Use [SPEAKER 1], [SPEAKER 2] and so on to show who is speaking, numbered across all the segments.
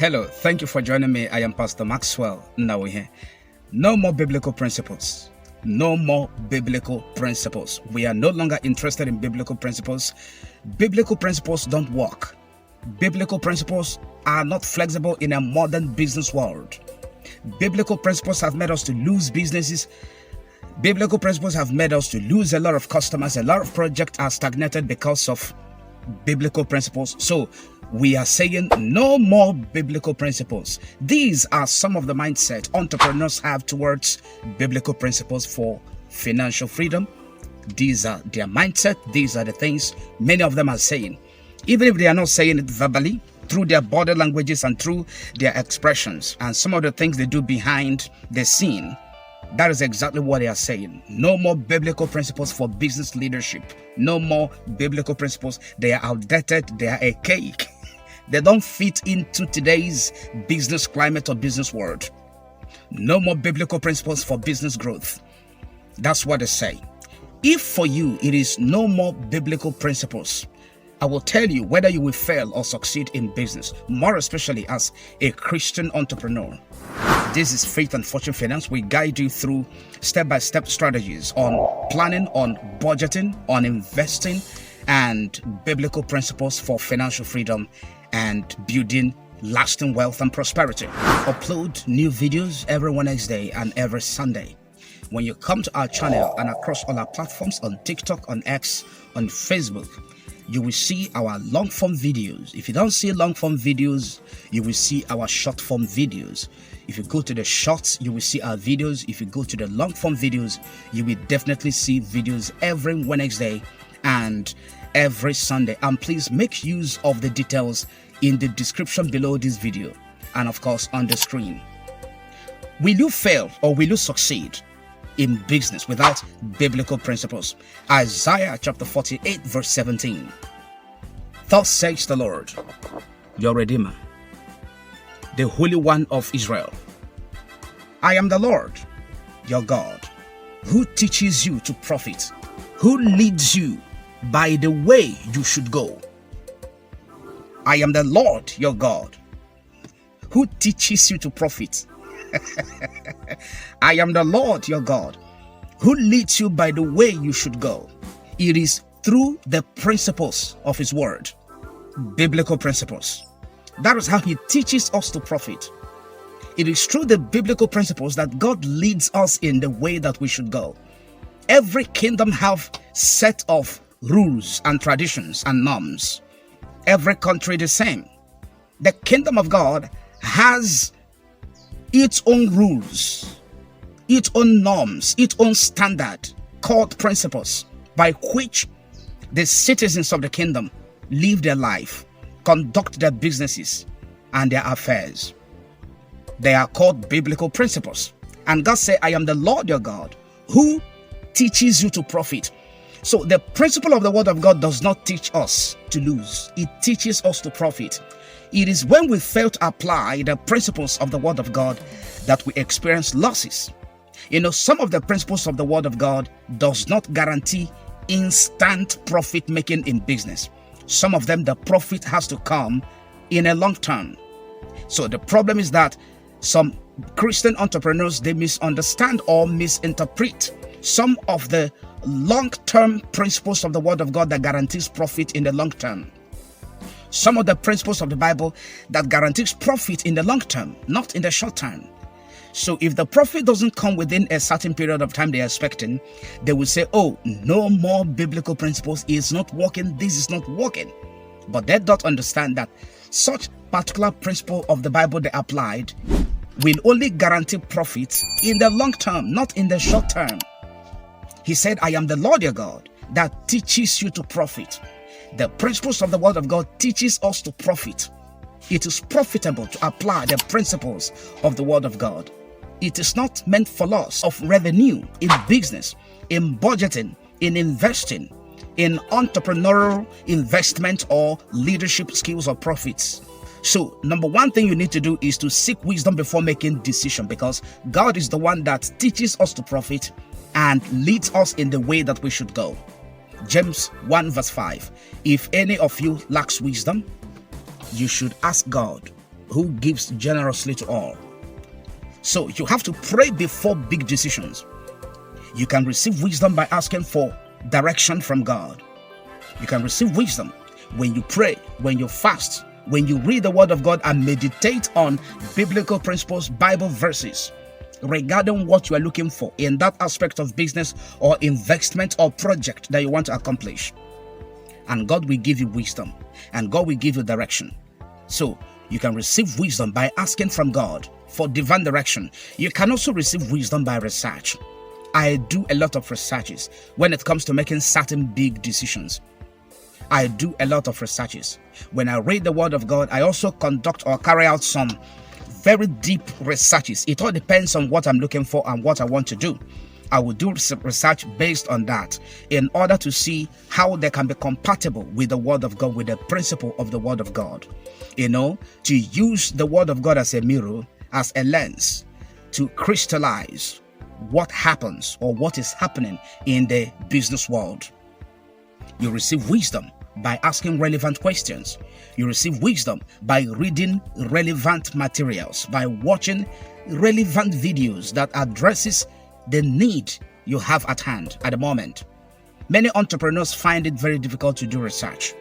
[SPEAKER 1] Hello, thank you for joining me. I am Pastor Maxwell. Now we're here. No more biblical principles. No more biblical principles. We are no longer interested in biblical principles. Biblical principles don't work. Biblical principles are not flexible in a modern business world. Biblical principles have made us to lose businesses. Biblical principles have made us to lose a lot of customers. A lot of projects are stagnated because of biblical principles. So we are saying no more biblical principles. These are some of the mindset entrepreneurs have towards biblical principles for financial freedom. These are their mindset. These are the things many of them are saying. Even if they are not saying it verbally, through their body languages and through their expressions and some of the things they do behind the scene, that is exactly what they are saying. No more biblical principles for business leadership. No more biblical principles. They are outdated. They are archaic. They don't fit into today's business climate or business world. No more biblical principles for business growth. That's what they say. If for you it is no more biblical principles, I will tell you whether you will fail or succeed in business, more especially as a Christian entrepreneur. This is Faith and Fortune Finance. We guide you through step-by-step strategies on planning, on budgeting, on investing, and biblical principles for financial freedom and building lasting wealth and prosperity. Upload new videos every Wednesday and every Sunday. When you come to our channel and across all our platforms on TikTok, on X, on Facebook, you will see our long form videos. If you don't see long form videos, you will see our short form videos. If you go to the shorts, you will see our videos. If you go to the long form videos, you will definitely see videos every Wednesday and every Sunday. And please make use of the details in the description below this video and of course on the screen. Will you fail or will you succeed in business without biblical principles? Isaiah chapter 48 verse 17. Thus says the Lord, your Redeemer, the Holy One of Israel. I am the Lord, your God, who teaches you to profit, who leads you by the way you should go. I am the Lord, your God, who teaches you to profit. I am the Lord, your God, who leads you by the way you should go. It is through the principles of his word, biblical principles. That is how he teaches us to profit. It is through the biblical principles that God leads us in the way that we should go. Every kingdom have set of rules and traditions and norms. Every country the same. The kingdom of God has its own rules, its own norms, its own standard called principles by which the citizens of the kingdom live their life, conduct their businesses and their affairs. They are called biblical principles. And God said, I am the Lord your God who teaches you to profit. So the principle of the word of God does not teach us to lose. It teaches us to profit. It is when we fail to apply the principles of the word of God that we experience losses. You know, some of the principles of the word of God does not guarantee instant profit making in business. Some of them, the profit has to come in a long term. So the problem is that some Christian entrepreneurs, they misunderstand or misinterpret some of the long-term principles of the word of God that guarantees profit in the long term. Some of the principles of the Bible that guarantees profit in the long term, not in the short term. So if the profit doesn't come within a certain period of time they're expecting, they will say, oh, no more biblical principles. It's not working. This is not working. But they don't understand that such particular principle of the Bible they applied will only guarantee profit in the long term, not in the short term. He said, I am the Lord your God that teaches you to profit. The principles of the word of God teaches us to profit. It is profitable to apply the principles of the word of God. It is not meant for loss of revenue in business, in budgeting, in investing, in entrepreneurial investment or leadership skills or profits. So number one thing you need to do is to seek wisdom before making decision, because God is the one that teaches us to profit and leads us in the way that we should go. James 1 verse 5. If any of you lacks wisdom, you should ask God, who gives generously to all. So you have to pray before big decisions. You can receive wisdom by asking for direction from God. You can receive wisdom when you pray, when you fast, when you read the word of God and meditate on biblical principles, Bible verses regarding what you are looking for in that aspect of business or investment or project that you want to accomplish. And God will give you wisdom, and God will give you direction. So you can receive wisdom by asking from God for divine direction. You can also receive wisdom by research. I do a lot of researches when it comes to making certain big decisions. I do a lot of researches. When I read the word of God, I also conduct or carry out some very deep researches. It all depends on what I'm looking for and what I want to do. I will do research based on that in order to see how they can be compatible with the word of God, with the principle of the word of God. To use the word of God as a mirror, as a lens, to crystallize what happens or what is happening in the business world. You receive wisdom by asking relevant questions. You receive wisdom by reading relevant materials, by watching relevant videos that addresses the need you have at hand at the moment. Many entrepreneurs find it very difficult to do research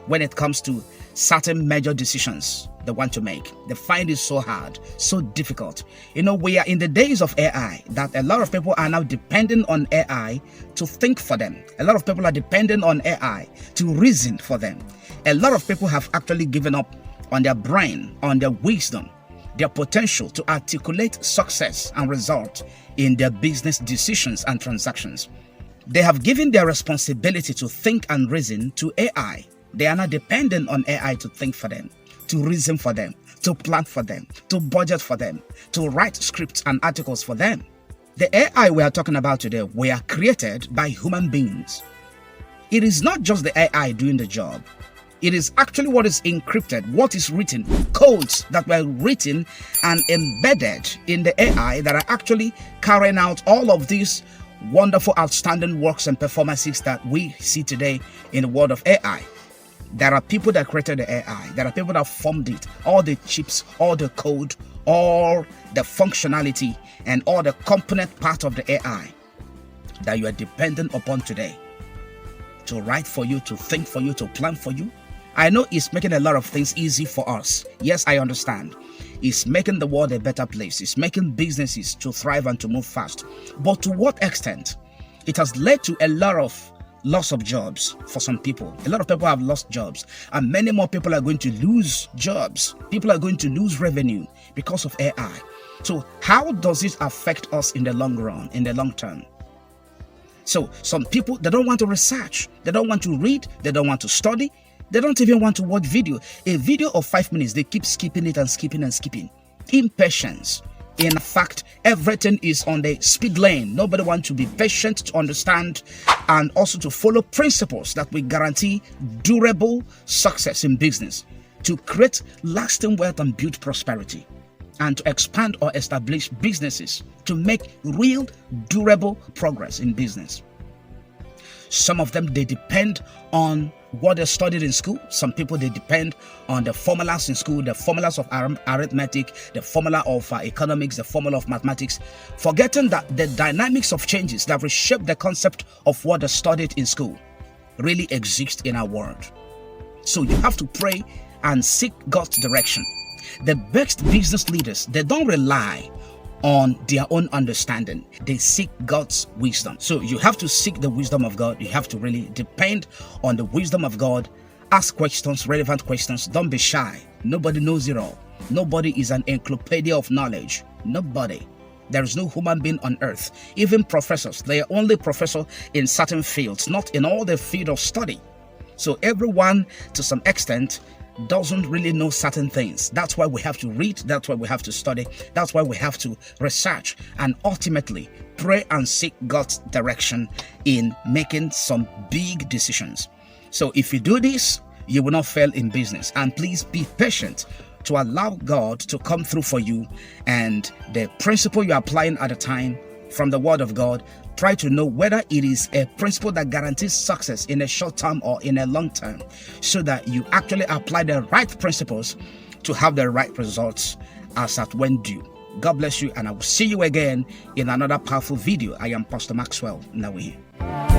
[SPEAKER 1] when it comes to certain major decisions they want to make. They find it so hard, so difficult. We are in the days of AI that a lot of people are now depending on AI to think for them. A lot of people are depending on AI to reason for them. A lot of people have actually given up on their brain, on their wisdom, their potential to articulate success and result in their business decisions and transactions. They have given their responsibility to think and reason to AI. They are not dependent on AI to think for them, to reason for them, to plan for them, to budget for them, to write scripts and articles for them. The AI we are talking about today were created by human beings. It is not just the AI doing the job. It is actually what is encrypted, what is written, codes that were written and embedded in the AI that are actually carrying out all of these wonderful, outstanding works and performances that we see today in the world of AI. There are people that created the AI. There are people that formed it. All the chips, all the code, all the functionality, and all the component part of the AI that you are dependent upon today to write for you, to think for you, to plan for you. I know it's making a lot of things easy for us. Yes, I understand. It's making the world a better place. It's making businesses to thrive and to move fast. But to what extent? It has led to a lot of loss of jobs for some people. A lot of people have lost jobs, and many more people are going to lose jobs. People are going to lose revenue because of AI. So how does it affect us in the long run, in the long term? So some people, they don't want to research. They don't want to read. They don't want to study. They don't even want to watch video. A video of 5 minutes, they keep skipping it and skipping and skipping. Impatience. In fact, everything is on the speed lane. Nobody wants to be patient, to understand, and also to follow principles that will guarantee durable success in business, to create lasting wealth and build prosperity, and to expand or establish businesses to make real, durable progress in business. Some of them, they depend on what they studied in school. Some people, they depend on the formulas in school, the formulas of arithmetic, the formula of economics, the formula of mathematics, forgetting that the dynamics of changes that reshape the concept of what they studied in school really exist in our world. So you have to pray and seek God's direction. The best business leaders, they don't rely on their own understanding. They seek God's wisdom. So you have to seek the wisdom of God. You have to really depend on the wisdom of God. Ask questions, relevant questions. Don't be shy. Nobody knows it all. Nobody is an encyclopedia of knowledge. Nobody. There is no human being on earth. Even professors, they are only professors in certain fields, not in all the field of study. So everyone, to some extent, doesn't really know certain things. That's why we have to read. That's why we have to study. That's why we have to research and ultimately pray and seek God's direction in making some big decisions. So if you do this, you will not fail in business. And please be patient to allow God to come through for you, and the principle you're applying at the time from the word of God, try to know whether it is a principle that guarantees success in a short term or in a long term, so that you actually apply the right principles to have the right results as at when due. God bless you, and I will see you again in another powerful video. I am Pastor Maxwell Nawihi.